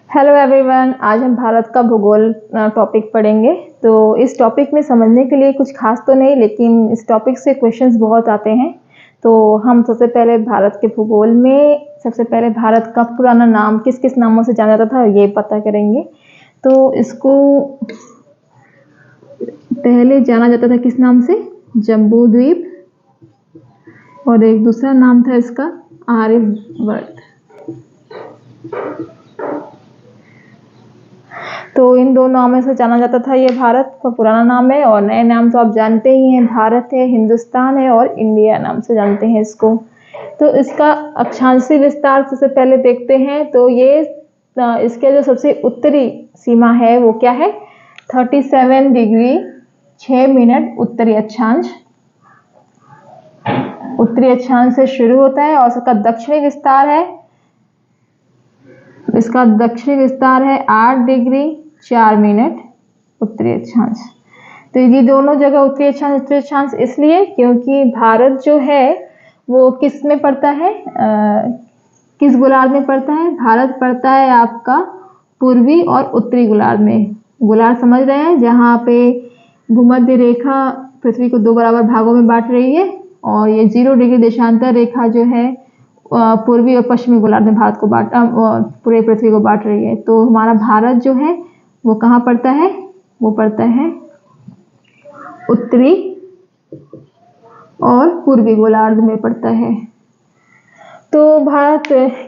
Hello everyone, आज हम भारत का भूगोल टॉपिक पढ़ेंगे। तो इस टॉपिक में समझने के लिए कुछ खास तो नहीं, लेकिन इस टॉपिक से क्वेश्चंस बहुत आते हैं। तो हम सबसे पहले भारत के भूगोल में सबसे पहले भारत का पुराना नाम किस किस नामों से जाना जाता था ये पता करेंगे। तो इसको पहले जाना जाता था किस नाम से? जम्बू द्वीप, और एक दूसरा नाम था इसका आर्यवर्त। तो इन दो नामों से जाना जाता था। ये भारत का पुराना नाम है, और नए नाम तो आप जानते ही हैं, भारत है, हिंदुस्तान है और इंडिया नाम से जानते हैं इसको। तो इसका अक्षांशीय विस्तार सबसे पहले देखते हैं। तो ये इसके जो सबसे उत्तरी सीमा है वो क्या है? 37 डिग्री 6 मिनट उत्तरी अक्षांश। उत्तरी अक्षांश से शुरू होता है, और इसका दक्षिणी विस्तार है, इसका दक्षिणी विस्तार है 8 डिग्री 4 मिनट उत्तरी अक्षांश। तो ये दोनों जगह उत्तरी अक्षांश इसलिए क्योंकि भारत जो है वो किस में पड़ता है, किस गोलार्ध में पड़ता है? भारत पड़ता है आपका पूर्वी और उत्तरी गोलार्ध में। गोलार्ध समझ रहे हैं, जहाँ पे भूमध्य रेखा पृथ्वी को 2 बराबर भागों में बांट रही है, और ये 0 डिग्री देशांतर रेखा जो है पूर्वी और पश्चिमी गोलार्ध में भारत को पूरे पृथ्वी को बांट रही है। तो हमारा भारत जो है वो कहाँ पड़ता है? वो पड़ता है उत्तरी और पूर्वी गोलार्ध में पड़ता है। तो भारत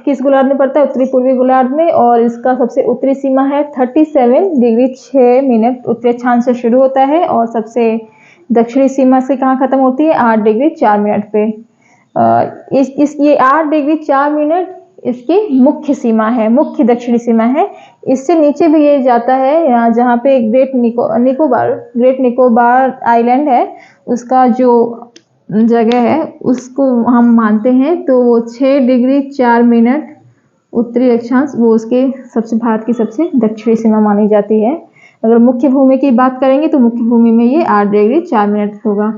किस गोलार्ध में पड़ता है? उत्तरी पूर्वी गोलार्ध में, और इसका सबसे उत्तरी सीमा है 37 डिग्री 6 मिनट उत्तरी अक्षांश से शुरू होता है, और सबसे दक्षिणी सीमा से कहाँ खत्म होती है? 8 डिग्री 4 मिनट पे। ये 8 डिग्री 4 मिनट इसकी मुख्य सीमा है, मुख्य दक्षिणी सीमा है। इससे नीचे भी ये जाता है, यहाँ जहाँ पे ग्रेट निकोबार आइलैंड है, उसका जो जगह है उसको हम मानते हैं। तो वो 6 डिग्री 4 मिनट उत्तरी अक्षांश वो उसके भारत की सबसे दक्षिणी सीमा मानी जाती है। अगर मुख्य भूमि की बात करेंगे तो मुख्य भूमि में ये 8 डिग्री 4 मिनट होगा।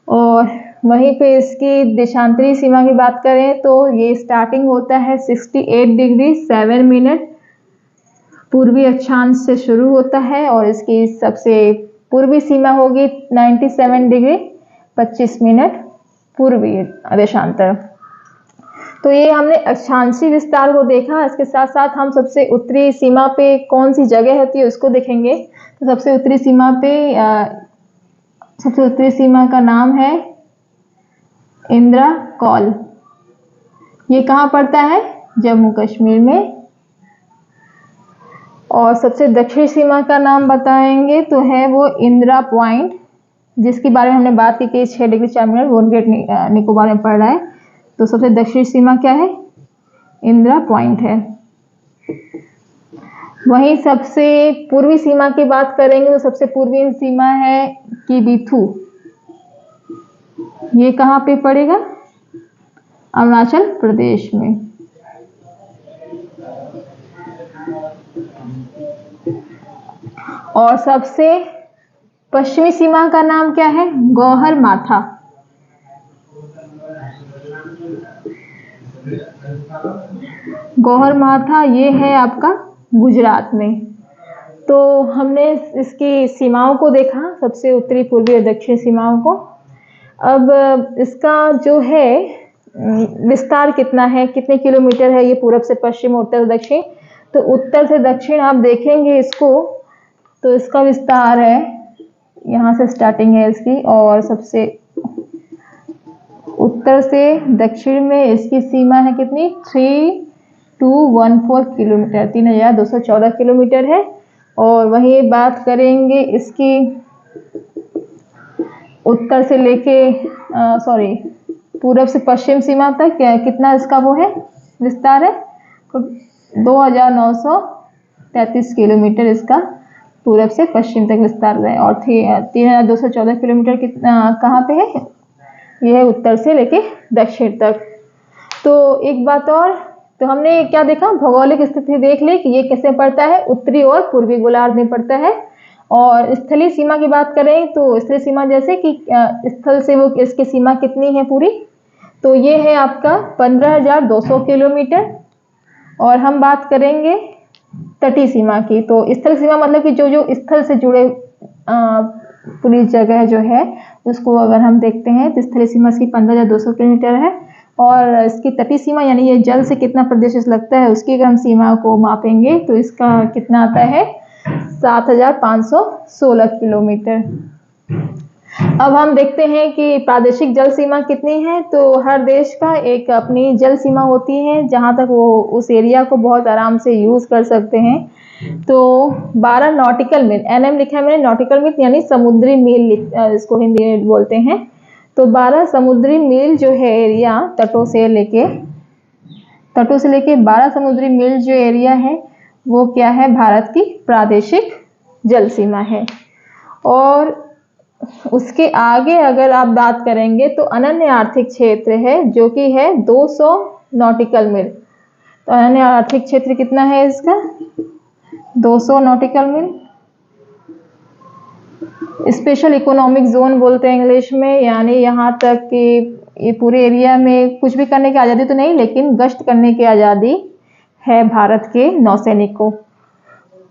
और वहीं पे इसकी देशांतरी सीमा की बात करें तो ये स्टार्टिंग होता है 68 डिग्री 7 मिनट पूर्वी अक्षांश से शुरू होता है, और इसकी सबसे पूर्वी सीमा होगी 97 डिग्री 25 मिनट पूर्वी देशांतर। तो ये हमने अक्षांशीय विस्तार को देखा। इसके साथ साथ हम सबसे उत्तरी सीमा पे कौन सी जगह होती है उसको देखेंगे। तो सबसे उत्तरी सीमा पे सबसे उत्तरी सीमा का नाम है इंदिरा कौल। ये कहाँ पड़ता है? जम्मू कश्मीर में। और सबसे दक्षिणी सीमा का नाम बताएंगे तो है वो इंदिरा पॉइंट, जिसके बारे में हमने बात की कि 6 डिग्री 4 मिनट वो ग्रेट निकोबार में पड़ रहा है। तो सबसे दक्षिणी सीमा क्या है? इंदिरा पॉइंट है। वहीं सबसे पूर्वी सीमा की बात करेंगे तो सबसे पूर्वी सीमा है किबिथु। ये कहाँ पे पड़ेगा? अरुणाचल प्रदेश में। और सबसे पश्चिमी सीमा का नाम क्या है? गौहर माथा। गौहर माथा ये है आपका गुजरात में। तो हमने इसकी सीमाओं को देखा, सबसे उत्तरी पूर्वी और दक्षिणी सीमाओं को। अब इसका जो है विस्तार कितना है, कितने किलोमीटर है ये पूरब से पश्चिम, उत्तर से दक्षिण। तो उत्तर से दक्षिण आप देखेंगे इसको, तो इसका विस्तार है, यहाँ से स्टार्टिंग है इसकी, और सबसे उत्तर से दक्षिण में इसकी सीमा है कितनी? 3214 किलोमीटर, 3214 किलोमीटर है। और वही बात करेंगे इसकी उत्तर से लेके पूरब से पश्चिम सीमा तक कितना इसका वो है विस्तार है? 2933 किलोमीटर इसका पूरब से पश्चिम तक विस्तार है। और 3214 किलोमीटर कितना कहाँ पे है? यह है उत्तर से लेके दक्षिण तक। तो एक बात और, तो हमने क्या देखा? भौगोलिक स्थिति देख ली कि ये कैसे पड़ता है, उत्तरी और पूर्वी गोलार्ध में पड़ता है। और स्थलीय सीमा की बात करें तो स्थलीय सीमा जैसे कि स्थल से वो इसकी सीमा कितनी है पूरी, तो ये है आपका 15,200 किलोमीटर। और हम बात करेंगे तटीय सीमा की। तो स्थल सीमा मतलब कि जो जो स्थल से जुड़े पूरी जगह जो है उसको अगर हम देखते हैं तो स्थलीय सीमा इसकी 15,200 किलोमीटर है। और इसकी तटीय सीमा यानी ये जल से कितना प्रदेश लगता है उसकी अगर हम सीमा को मापेंगे तो इसका कितना आता है 7,516 किलोमीटर। अब हम देखते हैं कि प्रादेशिक जल सीमा कितनी है। तो हर देश का एक अपनी जल सीमा होती है जहां तक वो उस एरिया को बहुत आराम से यूज कर सकते हैं। तो 12 नॉटिकल मील, एनएम लिखा है मैंने, नॉटिकल मील यानी समुद्री मील इसको हिंदी में बोलते हैं। तो 12 समुद्री मील जो है एरिया तटों से लेके 12 समुद्री मील जो एरिया है वो क्या है, भारत की प्रादेशिक जल सीमा है। और उसके आगे अगर आप बात करेंगे तो अनन्य आर्थिक क्षेत्र है जो कि है 200 नॉटिकल मील। तो अनन्य आर्थिक क्षेत्र कितना है इसका 200 नॉटिकल मील। स्पेशल इकोनॉमिक जोन बोलते हैं इंग्लिश में, यानी यहाँ तक कि ये पूरे एरिया में कुछ भी करने की आज़ादी तो नहीं लेकिन गश्त करने की आज़ादी है भारत के नौसैनिक को।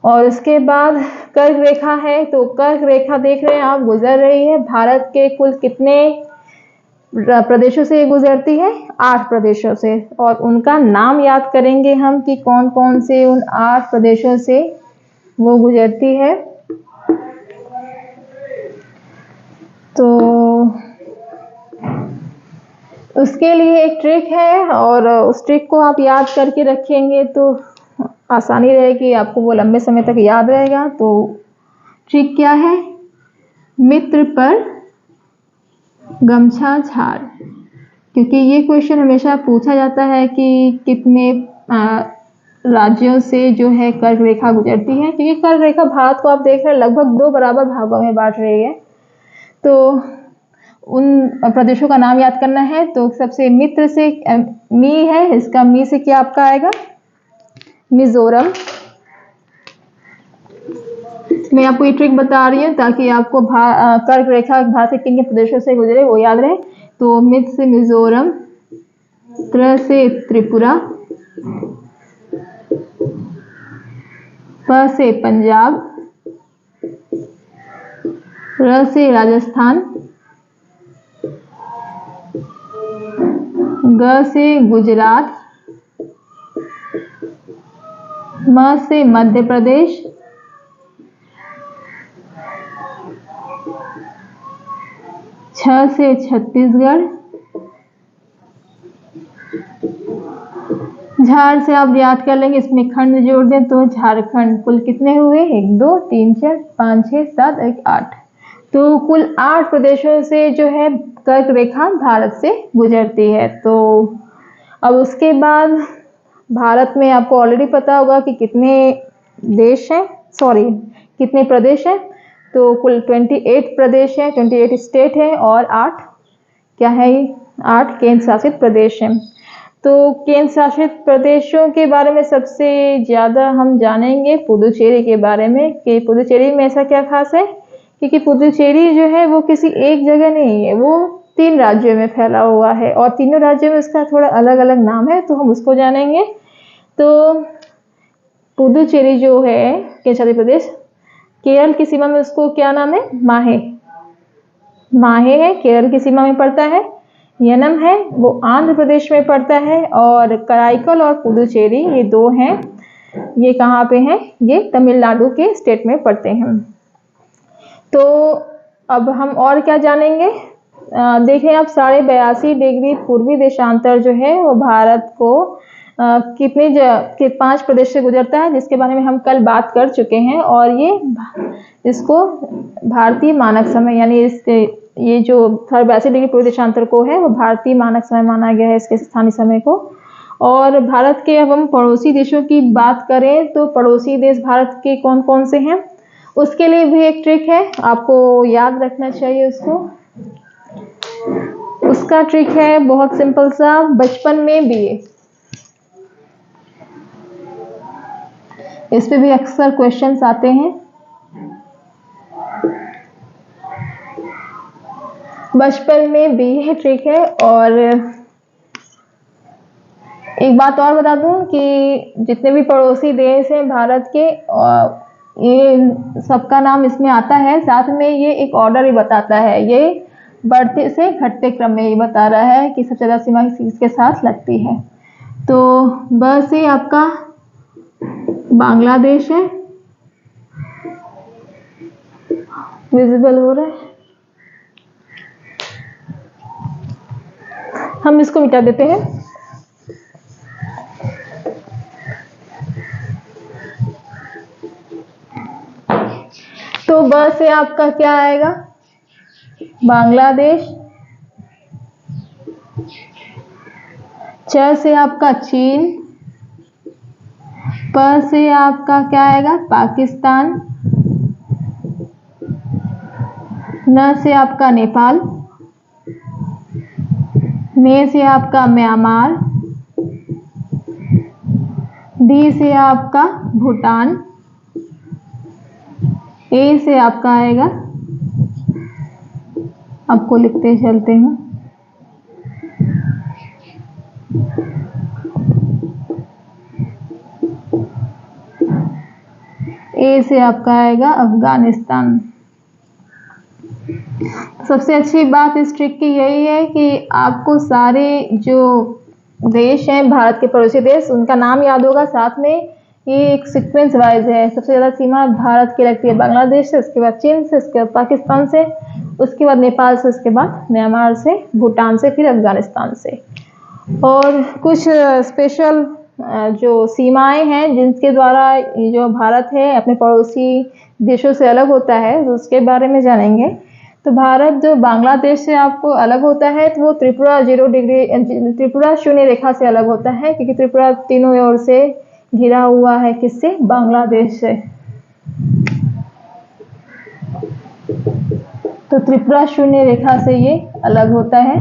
और उसके बाद कर्क रेखा है। तो कर्क रेखा देख रहे हैं आप गुजर रही है भारत के कुल कितने प्रदेशों से गुजरती है, 8 प्रदेशों से। और उनका नाम याद करेंगे हम कि कौन कौन से उन 8 प्रदेशों से वो गुजरती है। तो उसके लिए एक ट्रिक है और उस ट्रिक को आप याद करके रखेंगे तो आसानी रहेगी, आपको वो लंबे समय तक याद रहेगा। तो ट्रिक क्या है, मित्र पर गमछा झाड़। क्योंकि ये क्वेश्चन हमेशा पूछा जाता है कि कितने राज्यों से जो है कर्क रेखा गुजरती है। क्योंकि कर्क रेखा भारत को आप देख रहे हैं लगभग 2 बराबर भागों में बांट रही है। तो उन प्रदेशों का नाम याद करना है। तो सबसे मित्र से मी है, इसका मी से क्या आपका आएगा मिजोरम। मैं आपको ये ट्रिक बता रही हूँ ताकि आपको कर्क रेखा भारत के किन किन प्रदेशों से गुजरे वो याद रहे। तो मित्र से मिजोरम, त्र से त्रिपुरा, प से पंजाब, र से राजस्थान, ग से गुजरात, म से मध्य प्रदेश, छ से छत्तीसगढ़, झाड़ से आप याद कर लेंगे, इसमें खंड जोड़ दें तो झारखंड। कुल कितने हुए 1 2 3 4 5 6 7 1 8। तो कुल 8 प्रदेशों से जो है कर्क रेखा भारत से गुजरती है। तो अब उसके बाद भारत में आपको ऑलरेडी पता होगा कि कितने देश हैं, सॉरी कितने प्रदेश हैं। तो कुल 28 प्रदेश हैं, 28 स्टेट है और 8 क्या है 8 केंद्र शासित प्रदेश हैं। तो केंद्र शासित प्रदेशों के बारे में सबसे ज़्यादा हम जानेंगे पुदुचेरी के बारे में कि पुदुचेरी में ऐसा क्या खास है। क्योंकि पुदुचेरी जो है वो किसी एक जगह नहीं है, वो 3 राज्यों में फैला हुआ है और तीनों राज्यों में उसका थोड़ा अलग अलग नाम है, तो हम उसको जानेंगे। तो पुदुचेरी जो है केंद्र शासित प्रदेश, केरल की सीमा में उसको क्या नाम है माहे, माहे है केरल की सीमा में पड़ता है। यनम है वो आंध्र प्रदेश में पड़ता है। और कराईकल और पुदुचेरी ये 2 हैं, ये कहाँ पे हैं, ये तमिलनाडु के स्टेट में पड़ते हैं। तो अब हम और क्या जानेंगे, देखें आप 82.5 डिग्री पूर्वी देशांतर जो है वो भारत को कितने 5 प्रदेश से गुजरता है, जिसके बारे में हम कल बात कर चुके हैं। और ये इसको भारतीय मानक समय यानी इसके ये जो 82 डिग्री पूर्वी देशांतर को है वो भारतीय मानक समय माना गया है, इसके स्थानीय समय को। और भारत के अब हम पड़ोसी देशों की बात करें तो पड़ोसी देश भारत के कौन कौन से हैं, उसके लिए भी एक ट्रिक है, आपको याद रखना चाहिए उसको। उसका ट्रिक है बहुत सिंपल सा, बचपन में बीए, इस पे भी अक्सर क्वेश्चंस आते हैं। बचपन में बीए ट्रिक है। और एक बात और बता दूं कि जितने भी पड़ोसी देश हैं भारत के, ये सबका नाम इसमें आता है। साथ में ये एक ऑर्डर भी बताता है, ये बढ़ते से घटते क्रम में ये बता रहा है कि सबसे ज़्यादा सीमा किसके साथ लगती है। तो बस ये आपका बांग्लादेश है, विजिबल हो रहा है, हम इसको मिटा देते हैं। तो ब से आपका क्या आएगा, बांग्लादेश। च से आपका चीन। प से आपका क्या आएगा, पाकिस्तान। न से आपका नेपाल। मे से आपका म्यांमार। डी से आपका भूटान। ए से आपका आएगा, आपको लिखते चलते हैं, ए से आपका आएगा अफगानिस्तान। सबसे अच्छी बात इस ट्रिक की यही है कि आपको सारे जो देश हैं भारत के पड़ोसी देश, उनका नाम याद होगा। साथ में ये एक सीक्वेंस वाइज है, सबसे ज़्यादा सीमा भारत की लगती है बांग्लादेश से, उसके बाद चीन से, उसके बाद पाकिस्तान से, उसके बाद नेपाल से, उसके बाद म्यांमार से, भूटान से, फिर अफगानिस्तान से। और कुछ स्पेशल जो सीमाएं हैं जिनके द्वारा जो भारत है अपने पड़ोसी देशों से अलग होता है, तो उसके बारे में जानेंगे। तो भारत जो बांग्लादेश से आपको अलग होता है, तो वो त्रिपुरा 0 डिग्री, त्रिपुरा शून्य रेखा से अलग होता है, क्योंकि त्रिपुरा तीनों ओर से घिरा हुआ है, किससे, बांग्लादेश से। तो त्रिपुरा शून्य रेखा से ये अलग होता है।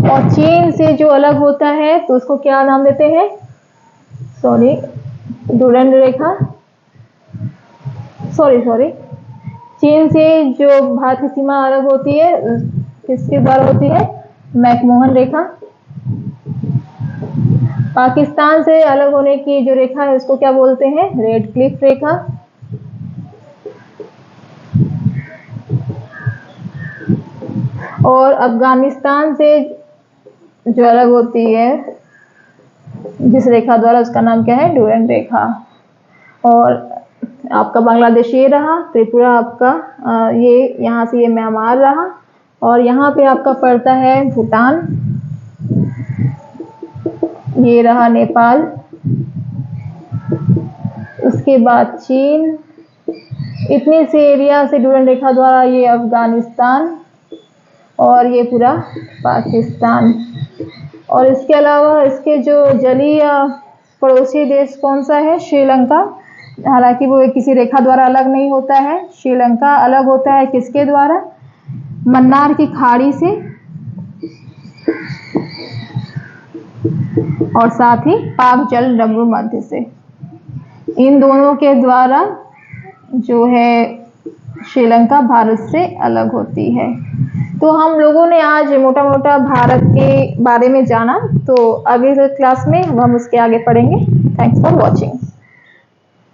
और चीन से जो अलग होता है तो उसको क्या नाम देते हैं, सॉरी, डुरंड रेखा, सॉरी, चीन से जो भारत की सीमा अलग होती है किसके द्वारा होती है, मैकमोहन रेखा। पाकिस्तान से अलग होने की जो रेखा है उसको क्या बोलते हैं, रेड क्लिफ रेखा। और अफगानिस्तान से जो अलग होती है जिस रेखा द्वारा, उसका नाम क्या है, डुरंड रेखा। और आपका बांग्लादेश ये रहा, त्रिपुरा आपका ये यहाँ से ये म्यांमार रहा, और यहाँ पे आपका पड़ता है भूटान, ये रहा नेपाल, उसके बाद चीन, इतनी से एरिया से डुरंड रेखा द्वारा ये अफगानिस्तान, और ये पूरा पाकिस्तान। और इसके अलावा इसके जो जलीय पड़ोसी देश कौन सा है, श्रीलंका। हालांकि वो किसी रेखा द्वारा अलग नहीं होता है, श्रीलंका अलग होता है किसके द्वारा, मन्नार की खाड़ी से, और साथ ही पाक जल डमरू मध्य से। इन दोनों के द्वारा जो है श्रीलंका भारत से अलग होती है। तो हम लोगों ने आज मोटा मोटा भारत के बारे में जाना, तो अगली क्लास में हम उसके आगे पढ़ेंगे। Thanks for watching.